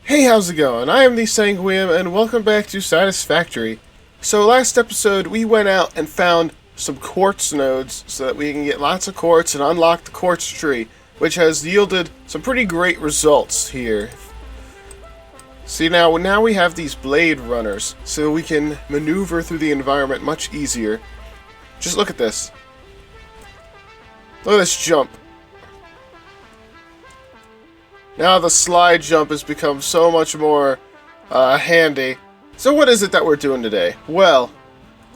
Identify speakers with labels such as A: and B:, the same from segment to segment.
A: Hey, how's it going? I am the Sanguiem, and welcome back to Satisfactory. So last episode, we went out and found some quartz nodes so that we can get lots of quartz and unlock the quartz tree, which has yielded some pretty great results here. See, now we have these blade runners, so we can maneuver through the environment much easier. Just look at this. Look at this jump. Now the slide jump has become so much more handy. So what is it that we're doing today? Well,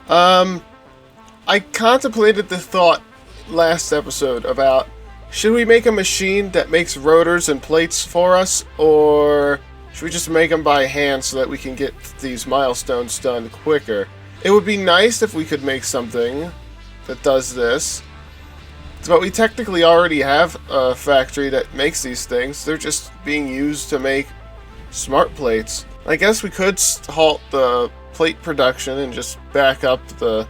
A: I contemplated the thought last episode about should we make a machine that makes rotors and plates for us, or should we just make them by hand so that we can get these milestones done quicker? It would be nice if we could make something that does this. But we technically already have a factory that makes these things. They're just being used to make smart plates. I guess we could halt the plate production and just back up the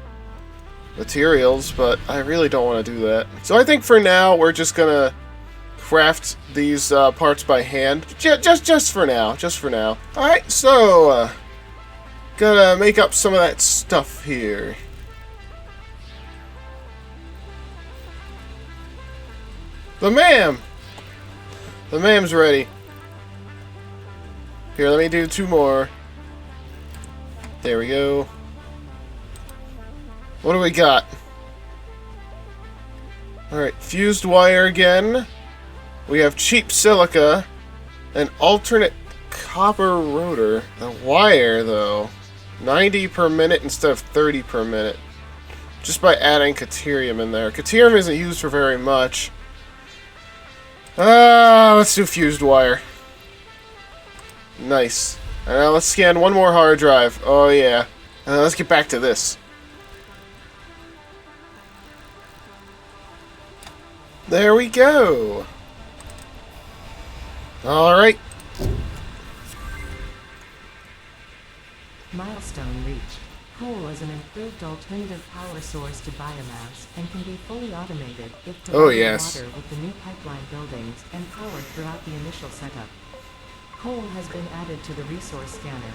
A: materials, but I really don't want to do that. So I think for now we're just gonna craft these parts by hand. Just for now. Just for now. Alright, so gotta make up some of that stuff here. The mam's ready. Here, let me do two more. There we go. What do we got? Alright, fused wire again. We have cheap silica. An alternate copper rotor. The wire, though. 90 per minute instead of 30 per minute. Just by adding caterium in there. Caterium isn't used for very much. Let's do fused wire. Nice. And now let's scan one more hard drive. Oh yeah. Let's get back to this. There we go. Alright.
B: Milestone reached. Coal is an improved alternative power source to biomass and can be fully automated if providing water with the new pipeline buildings and powered throughout the initial setup. Coal has been added to the resource scanner.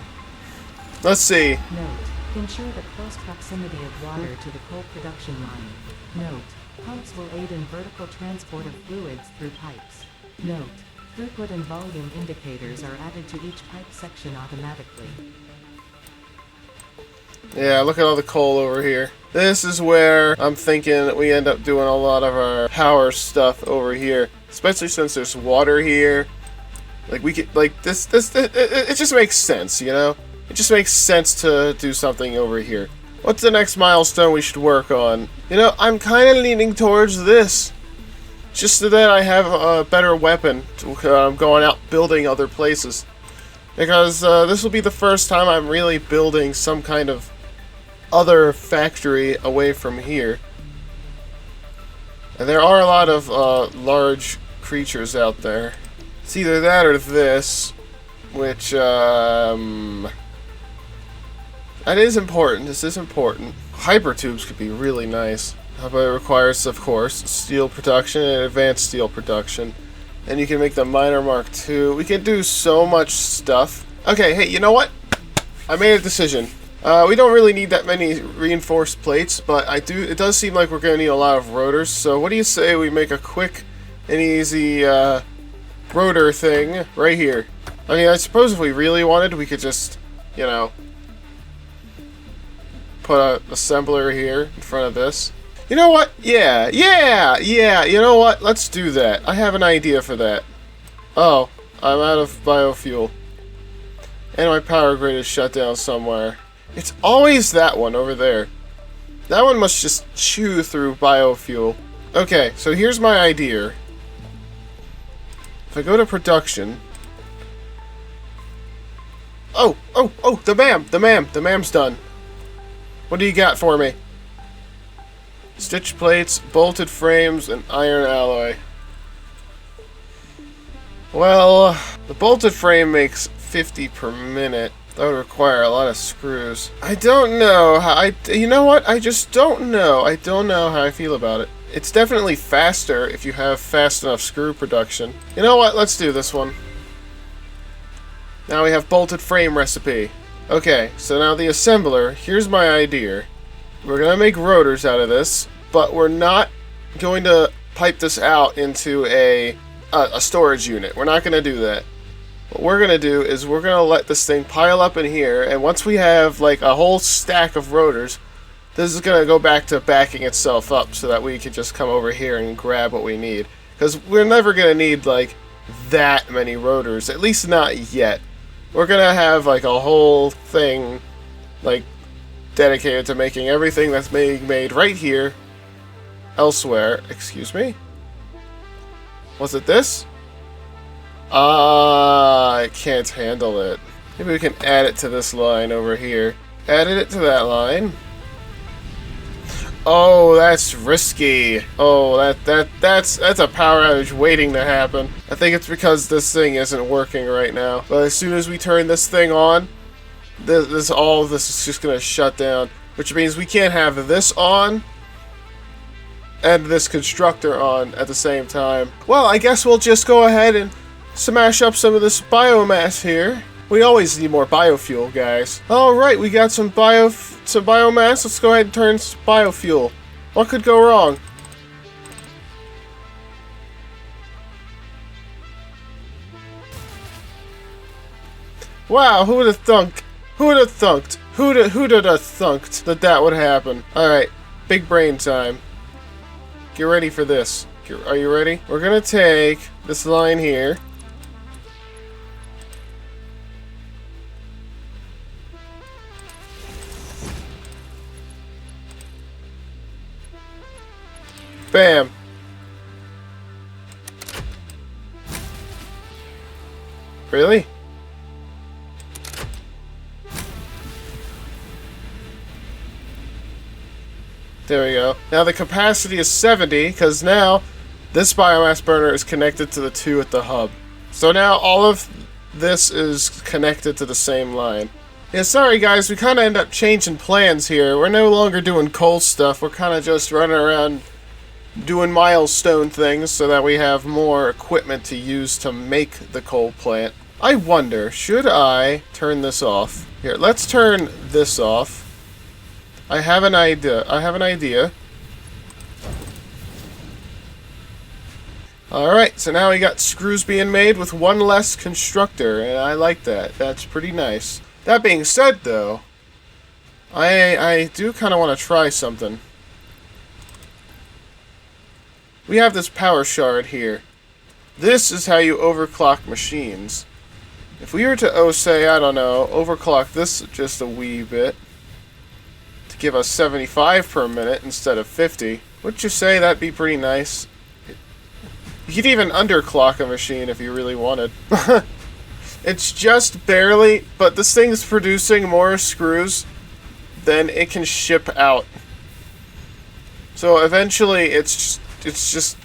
A: Let's see.
B: Note: ensure the close proximity of water to the coal production line. Note: pumps will aid in vertical transport of fluids through pipes. Note: throughput and volume indicators are added to each pipe section automatically.
A: Yeah, look at all the coal over here. This is where I'm thinking that we end up doing a lot of our power stuff over here. Especially since there's water here. Like, we could, like, it just makes sense, you know? It just makes sense to do something over here. What's the next milestone we should work on? You know, I'm kind of leaning towards this. Just so that I have a better weapon to going out building other places. Because this will be the first time I'm really building some kind of other factory away from here. And there are a lot of large creatures out there. It's either that or this, which that is important. This is important. Hypertubes could be really nice. But it requires, of course, steel production and advanced steel production. And you can make the miner mark II. We can do so much stuff. Okay, hey, you know what? I made a decision. We don't really need that many reinforced plates, but it does seem like we're going to need a lot of rotors. So what do you say we make a quick and easy rotor thing right here? I mean, I suppose if we really wanted, we could just, you know, put an assembler here in front of this. You know what? Yeah, you know what? Let's do that. I have an idea for that. Oh, I'm out of biofuel. And my power grid is shut down somewhere. It's always that one over there. That one must just chew through biofuel. Okay, so here's my idea. If I go to production... Oh, the mam's done. What do you got for me? Stitch plates, bolted frames, and iron alloy. Well, the bolted frame makes 50 per minute. That would require a lot of screws. I don't know how you know what? I just don't know. I don't know how I feel about it. It's definitely faster if you have fast enough screw production. You know what? Let's do this one. Now we have bolted frame recipe. Okay, so now the assembler, here's my idea. We're going to make rotors out of this, but we're not going to pipe this out into a storage unit. We're not going to do that. What we're going to do is we're going to let this thing pile up in here, and once we have like a whole stack of rotors, this is going to go back to backing itself up so that we can just come over here and grab what we need. Because we're never going to need like that many rotors, at least not yet. We're going to have like a whole thing like dedicated to making everything that's being made right here elsewhere. Excuse me? Was it this? I can't handle it. Maybe we can add it to this line over here. Added it to that line. Oh, that's risky. Oh, that's a power outage waiting to happen. I think it's because this thing isn't working right now. But as soon as we turn this thing on, all of this is just gonna shut down, which means we can't have this on and this constructor on at the same time. Well, I guess we'll just go ahead and smash up some of this biomass here. We always need more biofuel, guys. Alright, we got some biomass. Let's go ahead and turn to biofuel. What could go wrong? Wow, who would have thunk? Who would have thunked? Who'd have thunked that would happen? Alright, big brain time. Get ready for this. Are you ready? We're gonna take this line here. Bam. Really? There we go. Now the capacity is 70, because now this biomass burner is connected to the two at the hub. So now all of this is connected to the same line. Yeah, sorry guys, we kind of end up changing plans here. We're no longer doing coal stuff. We're kind of just running around doing milestone things so that we have more equipment to use to make the coal plant. I wonder, should I turn this off? Here, let's turn this off. I have an idea. Alright, so now we got screws being made with one less constructor, and I like that. That's pretty nice. That being said, though, I do kind of want to try something. We have this power shard here. This is how you overclock machines. If we were to, say, I don't know, overclock this just a wee bit, give us 75 per minute instead of 50. Wouldn't you say that'd be pretty nice? You could even underclock a machine if you really wanted. It's just barely, but this thing's producing more screws than it can ship out. So eventually it's just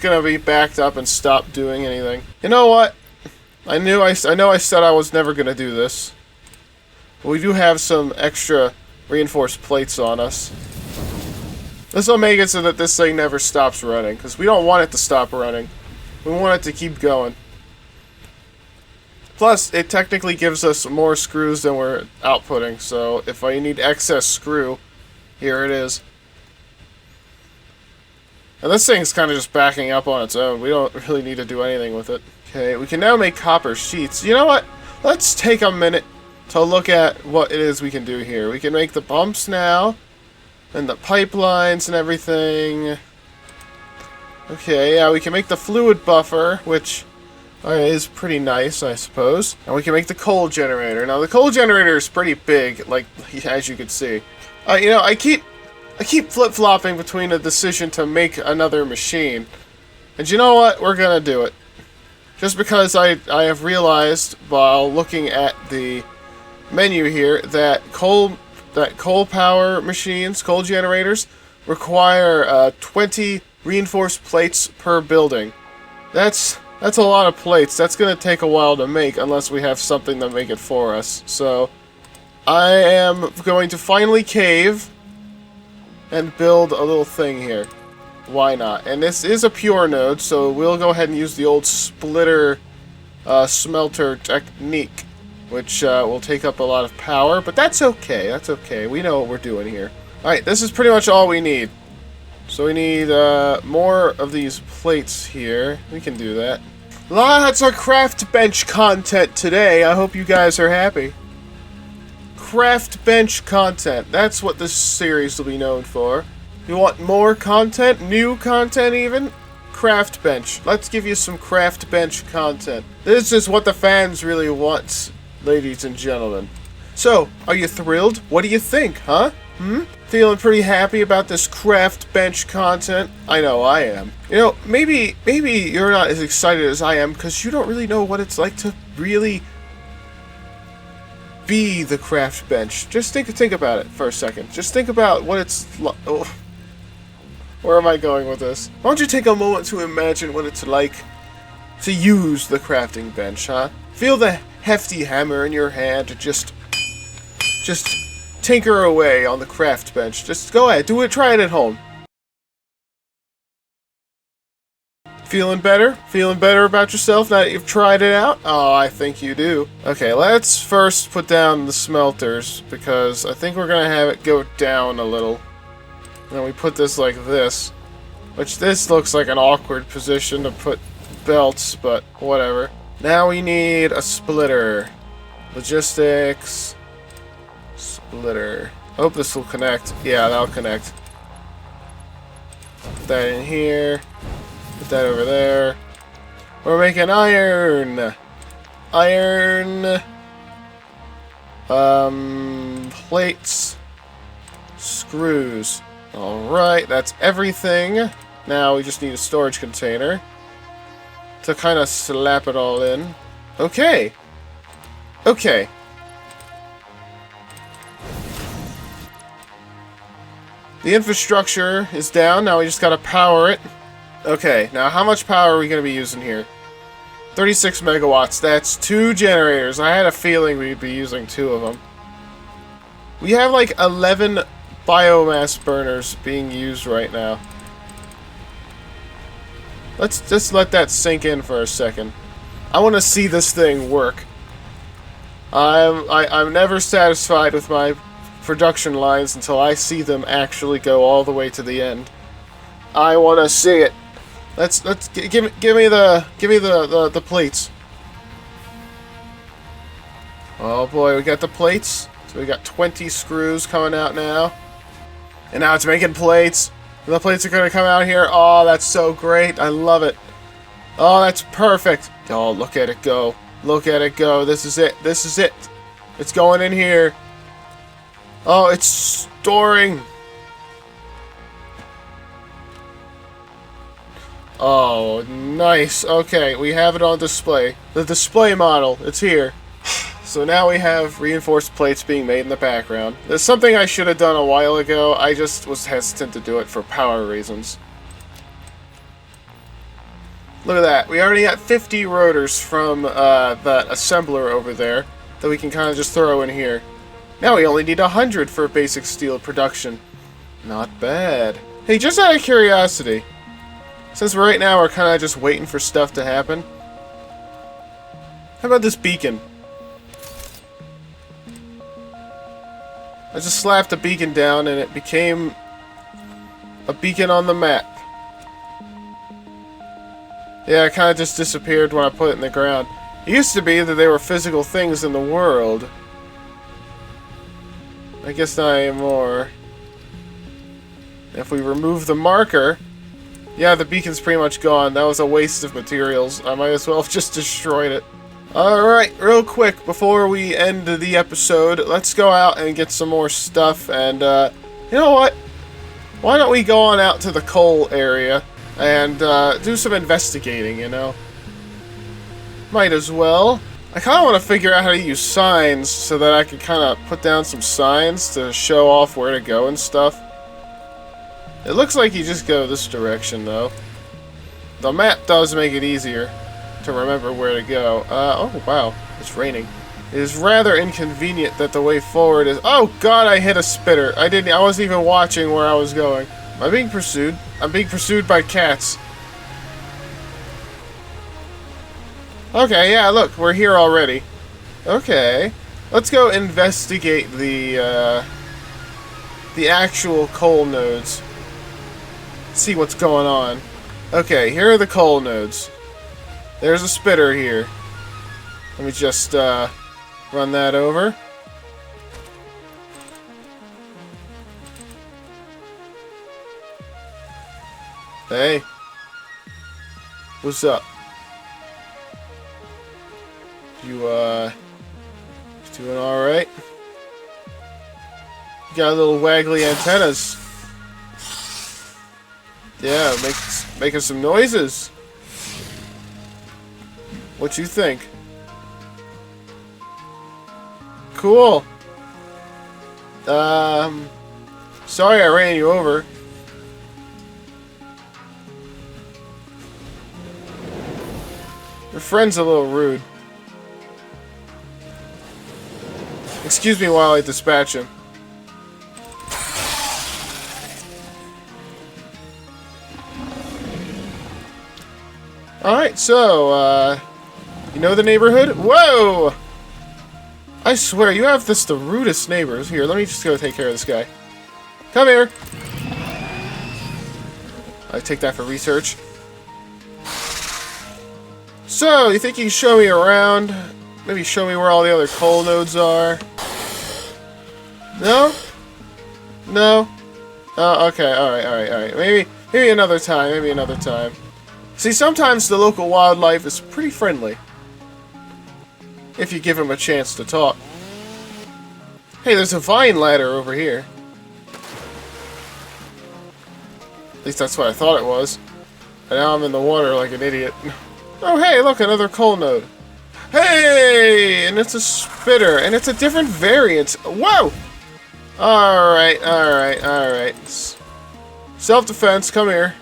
A: gonna be backed up and stop doing anything. You know what? I know I said I was never gonna do this. We do have some extra reinforced plates on us. This will make it so that this thing never stops running, because we don't want it to stop running. We want it to keep going. Plus, it technically gives us more screws than we're outputting, so if I need excess screw, here it is. And this thing's kind of just backing up on its own. We don't really need to do anything with it. Okay, we can now make copper sheets. You know what? Let's take a minute to look at what it is we can do here. We can make the pumps now, and the pipelines and everything. Okay, yeah, we can make the fluid buffer, which is pretty nice, I suppose. And we can make the coal generator. Now, the coal generator is pretty big, like, as you can see. You know, I keep flip-flopping between a decision to make another machine. And you know what? We're gonna do it. Just because I have realized, while looking at the menu here, that coal power machines, coal generators, require 20 reinforced plates per building. That's a lot of plates. That's going to take a while to make unless we have something to make it for us. So I am going to finally cave and build a little thing here. Why not? And this is a pure node, so we'll go ahead and use the old splitter smelter technique, which will take up a lot of power, but that's okay. That's okay. We know what we're doing here. Alright, this is pretty much all we need. So we need more of these plates here. We can do that. Lots of craft bench content today. I hope you guys are happy. Craft bench content. That's what this series will be known for. You want more content? New content even? Craft bench. Let's give you some craft bench content. This is what the fans really want, ladies and gentlemen. So, are you thrilled? What do you think, huh? Feeling pretty happy about this craft bench content? I know I am. You know, maybe you're not as excited as I am because you don't really know what it's like to really be the craft bench. Just think about it for a second. Just think about what it's like. Oh. Where am I going with this? Why don't you take a moment to imagine what it's like to use the crafting bench, huh? Feel the hefty hammer in your hand to just tinker away on the craft bench. Just go ahead, do it, try it at home. Feeling better? Feeling better about yourself now that you've tried it out? Oh, I think you do. Okay, let's first put down the smelters, because I think we're gonna have it go down a little. And then we put this like this, which this looks like an awkward position to put belts, but whatever. Now we need a splitter. Logistics. Splitter. I hope this will connect. Yeah, that'll connect. Put that in here. Put that over there. We're making iron. Iron. Plates. Screws. Alright, that's everything. Now we just need a storage container to kind of slap it all in. Okay. Okay. The infrastructure is down. Now we just gotta power it. Okay, now how much power are we gonna be using here? 36 megawatts. That's 2 generators. I had a feeling we'd be using 2 of them. We have like 11 biomass burners being used right now. Let's just let that sink in for a second. I want to see this thing work. I'm never satisfied with my production lines until I see them actually go all the way to the end. I want to see it. Give me the plates. Oh boy, we got the plates. So we got 20 screws coming out now. And now it's making plates. And the plates are going to come out here. Oh, that's so great. I love it. Oh, that's perfect. Oh, look at it go. Look at it go. This is it. This is it. It's going in here. Oh, it's storing. Oh, nice. Okay, we have it on display. The display model. It's here. So now we have reinforced plates being made in the background. There's something I should have done a while ago. I just was hesitant to do it for power reasons. Look at that. We already got 50 rotors from that assembler over there that we can kind of just throw in here. Now we only need 100 for basic steel production. Not bad. Hey, just out of curiosity, since right now we're kind of just waiting for stuff to happen, how about this beacon? I just slapped a beacon down and it became a beacon on the map. Yeah, it kind of just disappeared when I put it in the ground. It used to be that they were physical things in the world. I guess not anymore. If we remove the marker, yeah, the beacon's pretty much gone. That was a waste of materials. I might as well have just destroyed it. Alright, real quick, before we end the episode, let's go out and get some more stuff, and, you know what? Why don't we go on out to the coal area and, do some investigating, you know? Might as well. I kind of want to figure out how to use signs so that I can kind of put down some signs to show off where to go and stuff. It looks like you just go this direction, though. The map does make it easier to remember where to go. Oh wow, it's raining. It is rather inconvenient that the way forward is... Oh god, I hit a spitter. I wasn't even watching where I was going. Am I being pursued? I'm being pursued by cats. Okay, yeah, look, we're here already. Okay. Let's go investigate the actual coal nodes. See what's going on. Okay, here are the coal nodes. There's a spitter here. Let me just run that over. Hey. What's up? You doing alright? You got little waggly antennas. Yeah, making some noises. What you think? Cool. Sorry I ran you over. Your friend's a little rude. Excuse me while I dispatch him. Alright, so, you know the neighborhood? Whoa! I swear, you have the rudest neighbors. Here, let me just go take care of this guy. Come here! I take that for research. So, you think you can show me around? Maybe show me where all the other coal nodes are? No? No? Oh, okay, alright. Maybe another time, See, sometimes the local wildlife is pretty friendly. If you give them a chance to talk. Hey, there's a vine ladder over here. At least that's what I thought it was. And now I'm in the water like an idiot. Oh, hey, look, another coal node. Hey! And it's a spitter, and it's a different variant. Whoa! Alright. Self-defense, come here.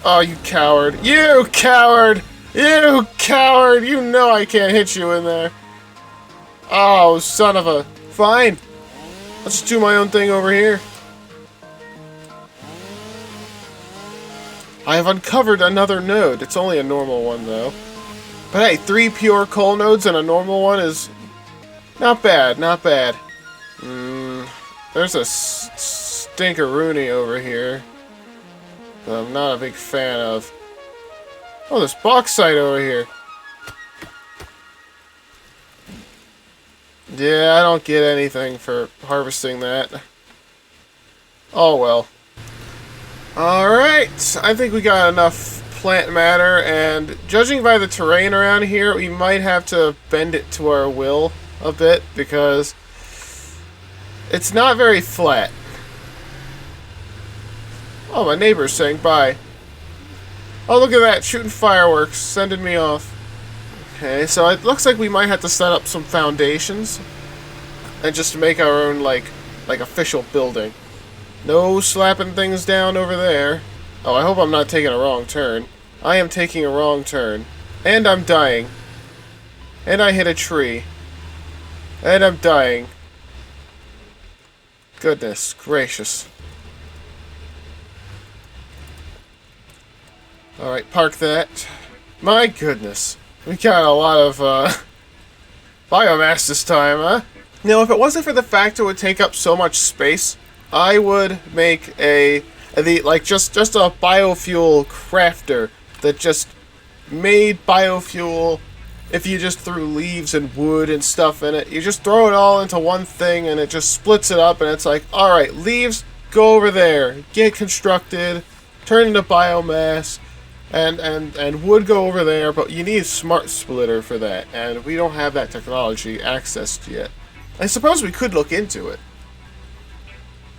A: Oh, you coward. You coward! You coward! You know I can't hit you in there. Oh, son of a... Fine. Let's just do my own thing over here. I have uncovered another node. It's only a normal one, though. But hey, 3 pure coal nodes and a normal one is... Not bad. There's a stinkeroonie over here that I'm not a big fan of. Oh, there's bauxite over here. Yeah, I don't get anything for harvesting that. Oh well. Alright, I think we got enough plant matter, and judging by the terrain around here, we might have to bend it to our will a bit, because it's not very flat. Oh, my neighbor's saying bye. Oh, look at that, shooting fireworks, sending me off. Okay, so it looks like we might have to set up some foundations and just make our own, like official building. No slapping things down over there. Oh, I hope I'm not taking a wrong turn. I am taking a wrong turn. And I'm dying. And I hit a tree. And I'm dying. Goodness gracious. Alright, park that. My goodness. We got a lot of, biomass this time, huh? Now, if it wasn't for the fact it would take up so much space, I would make just a biofuel crafter that just made biofuel. If you just threw leaves and wood and stuff in it, you just throw it all into one thing and it just splits it up, and it's like, alright, leaves, go over there, get constructed, turn into biomass, and wood go over there, but you need a smart splitter for that, and we don't have that technology accessed yet. I suppose we could look into it.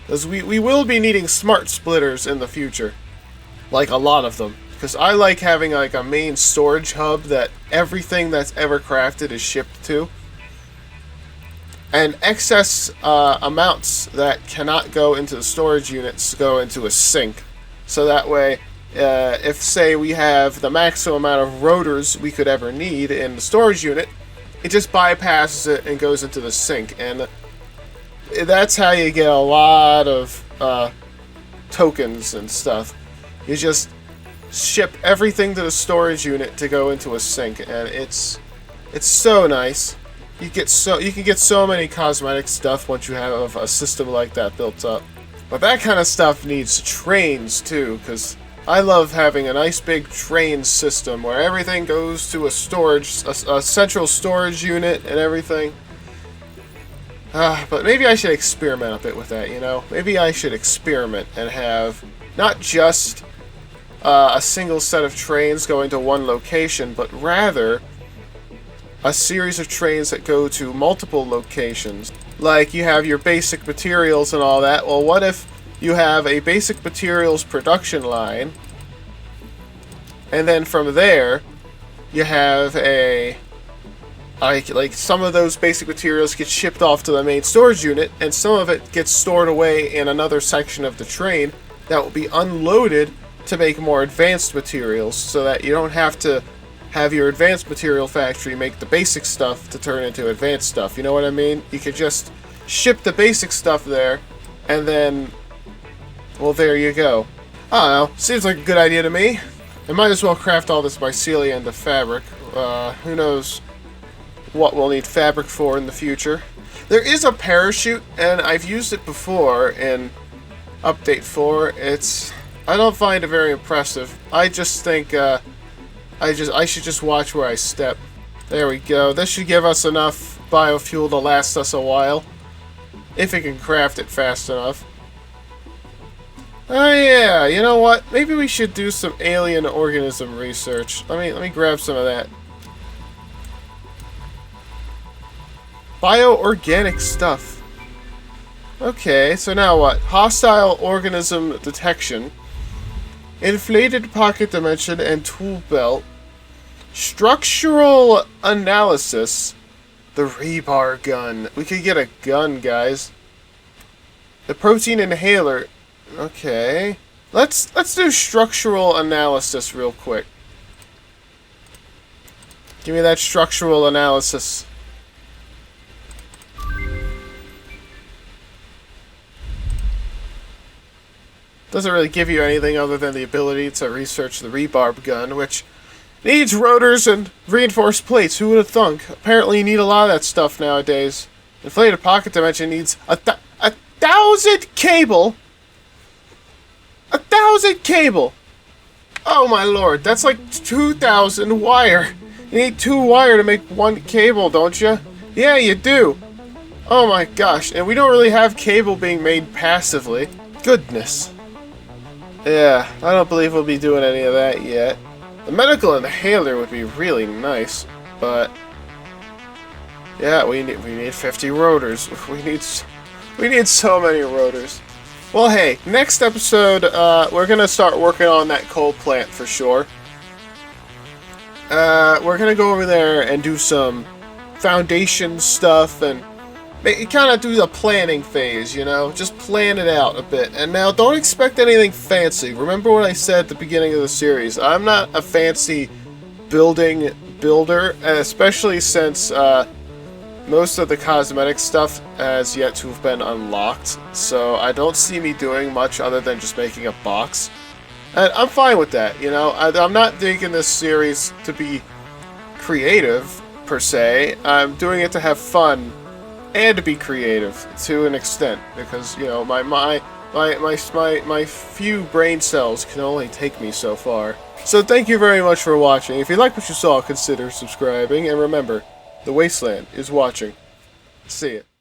A: Because we will be needing smart splitters in the future. Like, a lot of them. Because I like having, like, a main storage hub that everything that's ever crafted is shipped to. And excess amounts that cannot go into the storage units go into a sink. So that way, if, say, we have the maximum amount of rotors we could ever need in the storage unit, it just bypasses it and goes into the sink. And that's how you get a lot of tokens and stuff. You just ship everything to the storage unit to go into a sink, and it's so nice. You can get so many cosmetic stuff once you have a system like that built up. But that kind of stuff needs trains too, because I love having a nice big train system where everything goes to a central storage unit and everything. But maybe I should experiment a bit with that, you know? Maybe I should experiment and have not just a single set of trains going to one location, but rather a series of trains that go to multiple locations. Like, you have your basic materials and all that. Well, what if you have a basic materials production line, and then from there, you have like some of those basic materials get shipped off to the main storage unit, and some of it gets stored away in another section of the train that will be unloaded to make more advanced materials, so that you don't have to have your advanced material factory make the basic stuff to turn into advanced stuff. You know what I mean? You could just ship the basic stuff there, and then, well, there you go. I don't know. Seems like a good idea to me. I might as well craft all this mycelia into fabric. Who knows what we'll need fabric for in the future. There is a parachute, and I've used it before in Update 4. I don't find it very impressive. I just think I should just watch where I step. There we go. This should give us enough biofuel to last us a while, if we can craft it fast enough. Oh yeah, you know what? Maybe we should do some alien organism research. Let me grab some of that. Bioorganic stuff. Okay, so now what? Hostile organism detection. Inflated pocket dimension and tool belt. Structural analysis. The rebar gun. We could get a gun, guys. The protein inhaler. Okay. Let's do structural analysis real quick. Give me that structural analysis. Doesn't really give you anything other than the ability to research the rebar gun, which needs rotors and reinforced plates. Who would have thunk? Apparently you need a lot of that stuff nowadays. Inflated pocket dimension needs a 1,000 cable. 1,000 cable. Oh my lord, that's like 2,000 wire. You need 2 wire to make 1 cable, don't you? Yeah, you do. Oh my gosh, and we don't really have cable being made passively. Goodness. Yeah, I don't believe we'll be doing any of that yet. The medical inhaler would be really nice, but yeah, we need 50 rotors. We need so many rotors. Well, hey, next episode we're gonna start working on that coal plant for sure. We're gonna go over there and do some foundation stuff and kind of do the planning phase, you know? Just plan it out a bit. And now, don't expect anything fancy. Remember what I said at the beginning of the series. I'm not a fancy builder, especially since most of the cosmetic stuff has yet to have been unlocked. So I don't see me doing much other than just making a box. And I'm fine with that, you know? I'm not making this series to be creative, per se. I'm doing it to have fun and to be creative to an extent, because you know my few brain cells can only take me so far. So thank you very much for watching. If you like what you saw, consider subscribing, and remember, the Wasteland is watching. See ya.